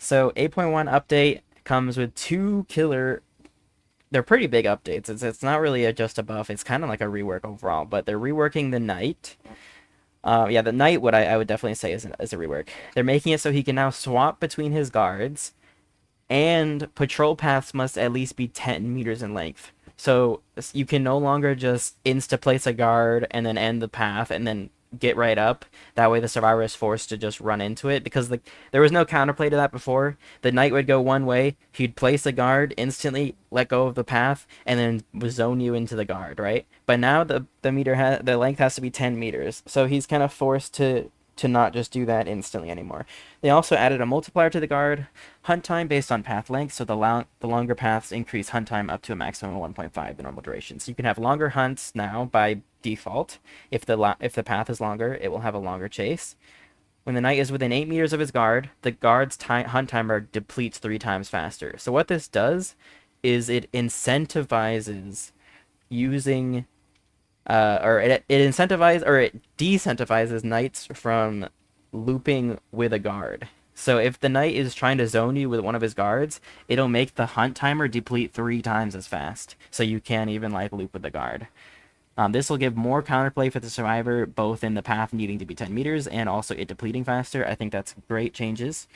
So 8.1 update comes with two killer. They're pretty big updates. It's not really just a buff. It's kind of like a rework overall, but they're reworking the knight. Yeah, the knight. What I would definitely say is a rework. They're making it so he can now swap between his guards, and patrol paths must at least be 10 meters in length. So you can no longer just insta place a guard and then end the path and then get right up. That way the survivor is forced to just run into it because there was no counterplay to that before. The knight would go one way, he'd place a guard, instantly let go of the path, and then zone you into the guard, right? But now the length has to be 10 meters. So he's kind of forced to not just do that instantly anymore. They also added a multiplier to the guard, hunt time based on path length, so the longer paths increase hunt time up to a maximum of 1.5 the normal duration. So you can have longer hunts now by default. If the path is longer, it will have a longer chase. When the knight is within 8 meters of his guard, the guard's hunt timer depletes 3 times faster. So what this does is it incentivizes using or it incentivizes or it decentivizes knights from looping with a guard. So if the knight is trying to zone you with one of his guards, it'll make the hunt timer deplete 3 times as fast. So you can't even like loop with the guard. This will give more counterplay for the survivor, both in the path needing to be 10 meters and also it depleting faster. I think that's great changes.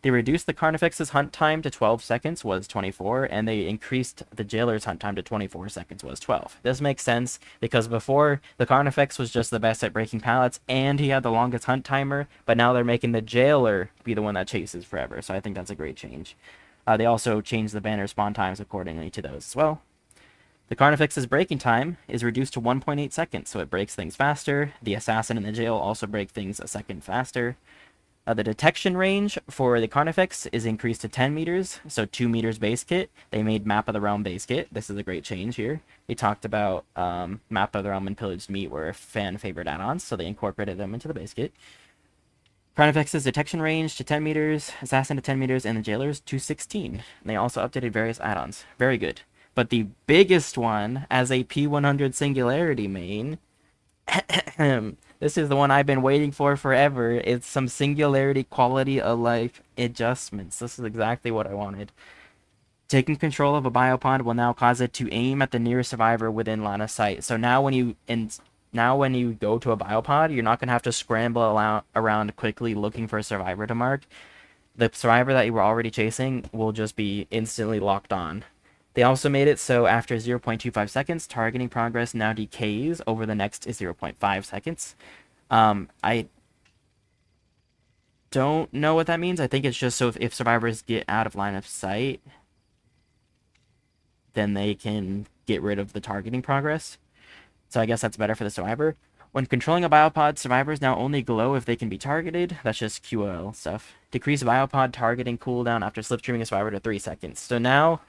They reduced the Carnifex's hunt time to 12 seconds, was 24, and they increased the Jailer's hunt time to 24 seconds, was 12. This makes sense because before, the Carnifex was just the best at breaking pallets, and he had the longest hunt timer, but now they're making the Jailer be the one that chases forever, so I think that's a great change. They also changed the banner spawn times accordingly to those as well. The Carnifex's breaking time is reduced to 1.8 seconds, so it breaks things faster. The Assassin and the Jail also break things a second faster. The detection range for the Carnifex is increased to 10 meters, so 2 meters base kit. They made Map of the Realm base kit. This is a great change here. They talked about Map of the Realm and Pillaged Meat were fan favorite add-ons, so they incorporated them into the base kit. Carnifex's detection range to 10 meters, Assassin to 10 meters, and the Jailer's to 16. And they also updated various add-ons. Very good. But the biggest one, as a P100 Singularity main, this is the one I've been waiting for forever. It's some Singularity quality of life adjustments. This is exactly what I wanted. Taking control of a biopod will now cause it to aim at the nearest survivor within line of sight. So now when you go to a biopod, you're not going to have to scramble around quickly looking for a survivor to mark. The survivor that you were already chasing will just be instantly locked on. They also made it so after 0.25 seconds, targeting progress now decays over the next 0.5 seconds. I don't know what that means. I think it's just so if survivors get out of line of sight, then they can get rid of the targeting progress. So I guess that's better for the survivor. When controlling a biopod, survivors now only glow if they can be targeted. That's just QOL stuff. Decrease biopod targeting cooldown after slipstreaming a survivor to 3 seconds. So now,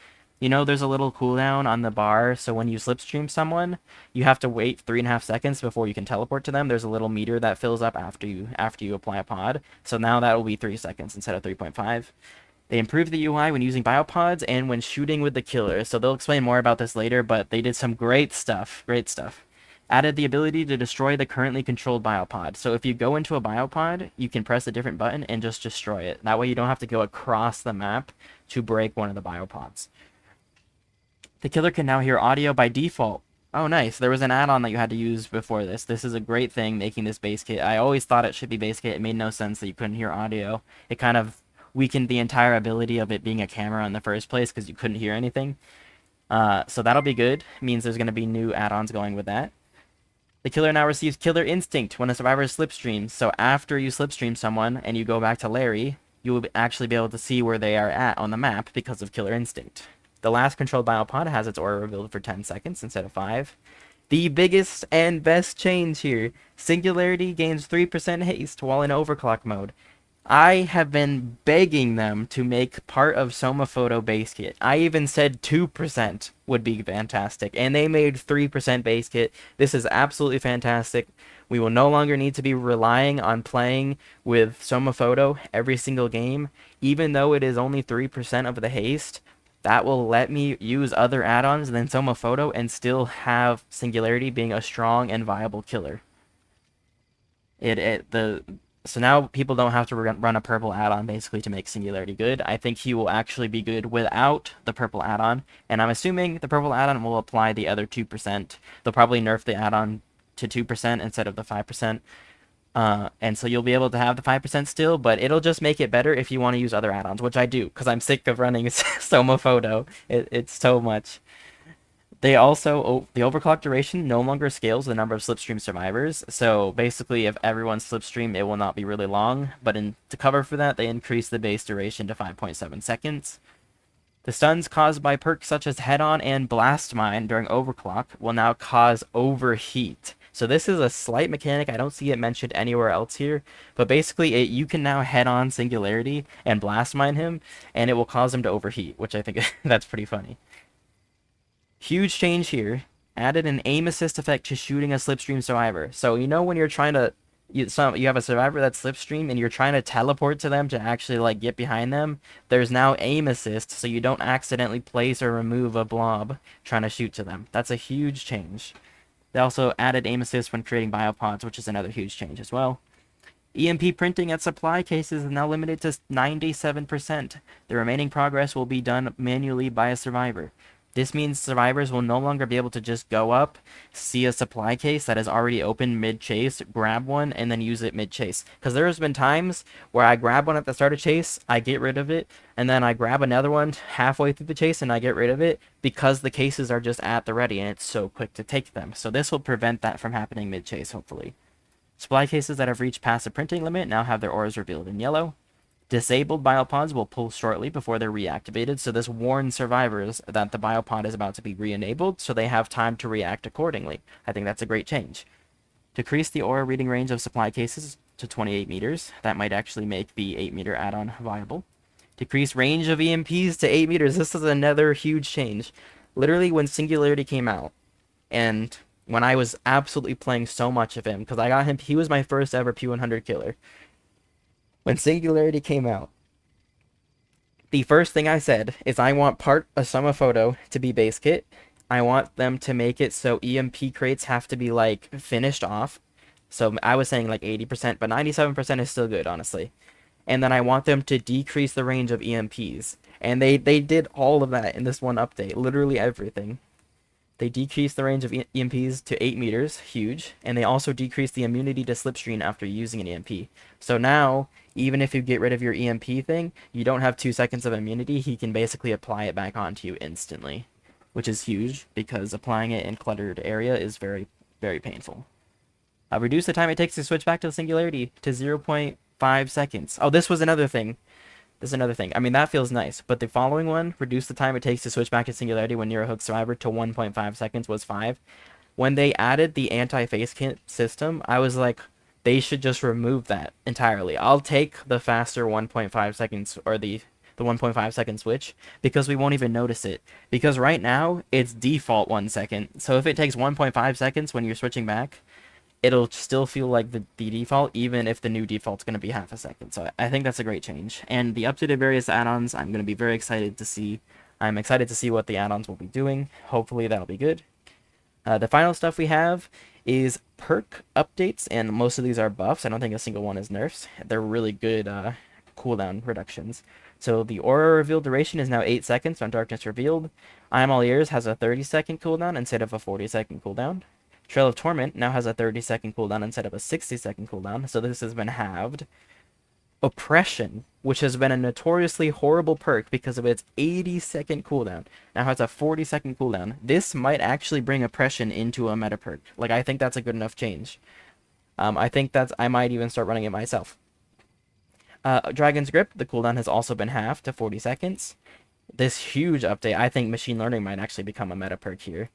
you know, there's a little cooldown on the bar, so when you slipstream someone, you have to wait 3.5 seconds before you can teleport to them. There's a little meter that fills up after you apply a pod. So now that will be 3 seconds instead of 3.5. They improved the UI when using biopods and when shooting with the killer. So they'll explain more about this later, but they did some great stuff. Great stuff. Added the ability to destroy the currently controlled biopod. So if you go into a biopod, you can press a different button and just destroy it. That way you don't have to go across the map to break one of the biopods. The killer can now hear audio by default. Oh, nice. There was an add-on that you had to use before this. This is a great thing, making this base kit. I always thought it should be base kit. It made no sense that you couldn't hear audio. It kind of weakened the entire ability of it being a camera in the first place because you couldn't hear anything. So that'll be good. It means there's going to be new add-ons going with that. The killer now receives Killer Instinct when a survivor slipstreams. So after you slipstream someone and you go back to Larry, you will actually be able to see where they are at on the map because of Killer Instinct. The last controlled biopod has its aura revealed for 10 seconds instead of 5. The biggest and best change here. Singularity gains 3% haste while in overclock mode. I have been begging them to make part of Soma Photo base kit. I even said 2% would be fantastic, and they made 3% base kit. This is absolutely fantastic. We will no longer need to be relying on playing with Soma Photo every single game, even though it is only 3% of the haste. That will let me use other add-ons than Soma Photo and still have Singularity being a strong and viable killer. So now people don't have to run a purple add-on basically to make Singularity good. I think he will actually be good without the purple add-on, and I'm assuming the purple add-on will apply the other 2%. They'll probably nerf the add-on to 2% instead of the 5%. And so you'll be able to have the 5% still, but it'll just make it better if you want to use other add-ons, which I do, because I'm sick of running Soma Photo. It's so much. They also, the overclock duration no longer scales the number of slipstream survivors. So basically, if everyone's slipstream, it will not be really long. But to cover for that, they increase the base duration to 5.7 seconds. The stuns caused by perks such as Head-On and Blast Mine during overclock will now cause overheat. So this is a slight mechanic. I don't see it mentioned anywhere else here. But basically, you can now Head-On Singularity and Blast Mine him, and it will cause him to overheat, which I think that's pretty funny. Huge change here. Added an aim assist effect to shooting a slipstream survivor. So you know when you're trying to you have a survivor that's slipstream and you're trying to teleport to them to actually like get behind them, there's now aim assist so you don't accidentally place or remove a blob trying to shoot to them. That's a huge change. They also added aim assist when creating biopods, which is another huge change as well. EMP printing at supply cases is now limited to 97%. The remaining progress will be done manually by a survivor. This means survivors will no longer be able to just go up, see a supply case that is already open mid-chase, grab one, and then use it mid-chase. Because there's been times where I grab one at the start of chase, I get rid of it, and then I grab another one halfway through the chase and I get rid of it because the cases are just at the ready and it's so quick to take them. So this will prevent that from happening mid-chase, hopefully. Supply cases that have reached past the printing limit now have their auras revealed in yellow. Disabled biopods will pull shortly before they're reactivated, so this warns survivors that the biopod is about to be re-enabled, so they have time to react accordingly. I think that's a great change. Decrease the aura reading range of supply cases to 28 meters. That might actually make the 8-meter add-on viable. Decrease range of EMPs to 8 meters. This is another huge change. Literally, when Singularity came out, and when I was absolutely playing so much of him, because I got him, he was my first ever P100 killer. When Singularity came out, the first thing I said is I want part of Soma Photo to be base kit. I want them to make it so EMP crates have to be like finished off. So I was saying like 80%, but 97% is still good, honestly. And then I want them to decrease the range of EMPs. And they did all of that in this one update, literally everything. They decreased the range of EMPs to 8 meters, huge, and they also decreased the immunity to slipstream after using an EMP. So now, even if you get rid of your EMP thing, you don't have 2 seconds of immunity, he can basically apply it back onto you instantly, which is huge, because applying it in cluttered area is very, very painful. Reduce the time it takes to switch back to the Singularity to 0.5 seconds. Oh, this was another thing. This is another thing. I mean, that feels nice, but the following one, reduce the time it takes to switch back to Singularity when you're a hook survivor to 1.5 seconds, was 5. When they added the anti-face kit system, I was like, they should just remove that entirely. I'll take the faster 1.5 seconds, or the 1.5 second switch, because we won't even notice it. Because right now, it's default 1 second. So if it takes 1.5 seconds when you're switching back, it'll still feel like the default, even if the new default's going to be half a second. So I think that's a great change. And the updated various add-ons, I'm going to be very excited to see. I'm excited to see what the add-ons will be doing. Hopefully that'll be good. The final stuff we have is perk updates, and most of these are buffs. I don't think a single one is nerfs. They're really good cooldown reductions. So the aura reveal duration is now 8 seconds on darkness revealed. I Am All Ears has a 30-second cooldown instead of a 40-second cooldown. Trail of Torment now has a 30-second cooldown instead of a 60-second cooldown, so this has been halved. Oppression, which has been a notoriously horrible perk because of its 80-second cooldown, now has a 40-second cooldown. This might actually bring Oppression into a meta perk. Like, I think that's a good enough change. I might even start running it myself. Dragon's Grip, the cooldown has also been halved to 40 seconds. This huge update, I think Machine Learning might actually become a meta perk here.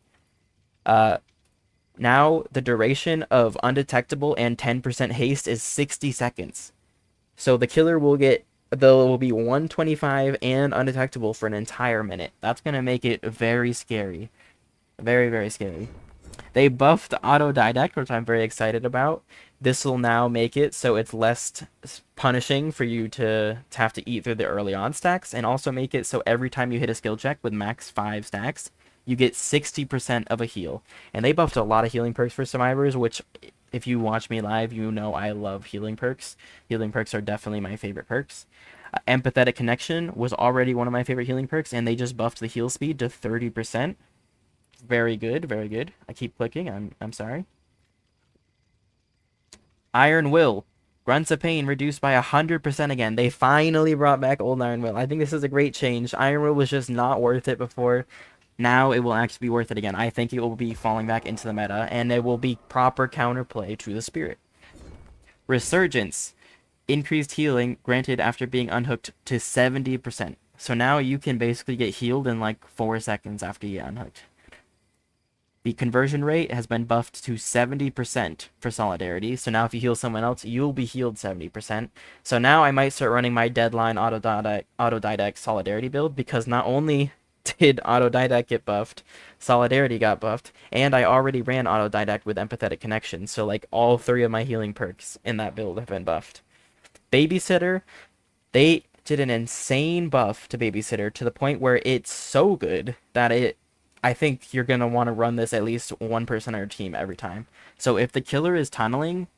Now, the duration of undetectable and 10% haste is 60 seconds. So the killer will be 125 and undetectable for an entire minute. That's going to make it very scary. Very, very scary. They buffed Autodidact, which I'm very excited about. This will now make it so it's less punishing for you to have to eat through the early on stacks, and also make it so every time you hit a skill check with max 5 stacks, you get 60% of a heal. And they buffed a lot of healing perks for survivors, which if you watch me live, you know I love healing perks. Healing perks are definitely my favorite perks. Empathetic Connection was already one of my favorite healing perks, and they just buffed the heal speed to 30%. Very good, very good. I keep clicking. I'm sorry. Iron Will. Grunts of Pain reduced by 100% again. They finally brought back old Iron Will. I think this is a great change. Iron Will was just not worth it before. Now it will actually be worth it again. I think it will be falling back into the meta, and it will be proper counterplay to the spirit. Resurgence. Increased healing granted after being unhooked to 70%. So now you can basically get healed in like 4 seconds after you get unhooked. The conversion rate has been buffed to 70% for Solidarity. So now if you heal someone else, you'll be healed 70%. So now I might start running my Deadline Autodidact Solidarity build, because not only did Autodidact get buffed, Solidarity got buffed, and I already ran Autodidact with Empathetic Connection. So like all 3 of my healing perks in that build have been buffed. Babysitter, they did an insane buff to Babysitter to the point where it's so good that I think you're going to want to run this at least one person on your team every time. So if the killer is tunneling,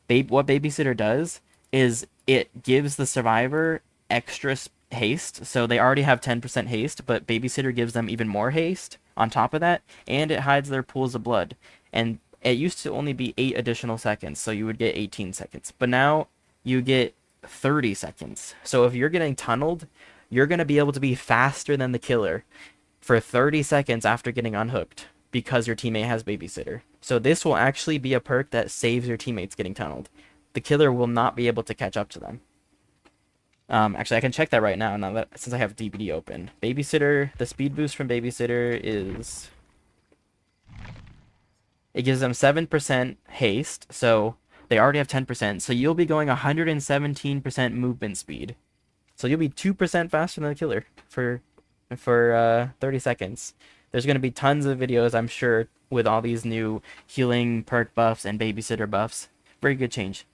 what Babysitter does is it gives the survivor extra haste. So they already have 10% haste, but Babysitter gives them even more haste on top of that, and it hides their pools of blood. And it used to only be 8 additional seconds, so you would get 18 seconds. But now you get 30 seconds. So if you're getting tunneled, you're going to be able to be faster than the killer for 30 seconds after getting unhooked, because your teammate has Babysitter. So this will actually be a perk that saves your teammates getting tunneled. The killer will not be able to catch up to them. Actually, I can check that right now that since I have DBD open. Babysitter, the speed boost from Babysitter is... It gives them 7% haste, so they already have 10%. So you'll be going 117% movement speed. So you'll be 2% faster than the killer for 30 seconds. There's going to be tons of videos, I'm sure, with all these new healing perk buffs and Babysitter buffs. Very good change.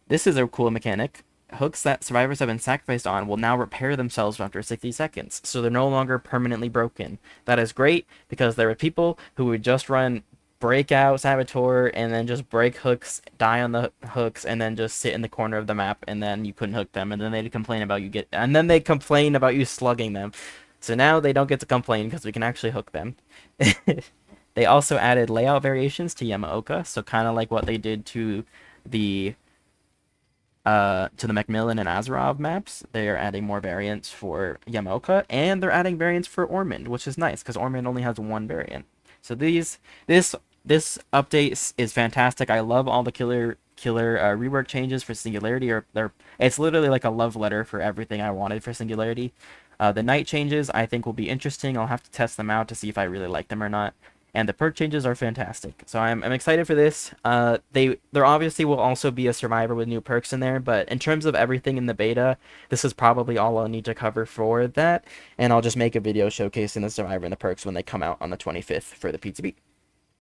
This is a cool mechanic. Hooks that survivors have been sacrificed on will now repair themselves after 60 seconds, so they're no longer permanently broken. That is great, because there are people who would just run Breakout, Saboteur, and then just break hooks, die on the hooks, and then just sit in the corner of the map, and then you couldn't hook them, and then they'd complain about you slugging them. So now they don't get to complain because we can actually hook them. They also added layout variations to Yamaoka, so kind of like what they did to the Macmillan and Azarov maps. They are adding more variants for Yamaoka, and they're adding variants for Ormond, which is nice because Ormond only has 1 variant. So this update is fantastic. I love all the killer rework changes for Singularity. It's literally like a love letter for everything I wanted for Singularity. The night changes I think will be interesting. I'll have to test them out to see if I really like them or not. And the perk changes are fantastic. So I'm excited for this. There obviously will also be a survivor with new perks in there, but in terms of everything in the beta, this is probably all I'll need to cover for that. And I'll just make a video showcasing the survivor and the perks when they come out on the 25th for the P2B.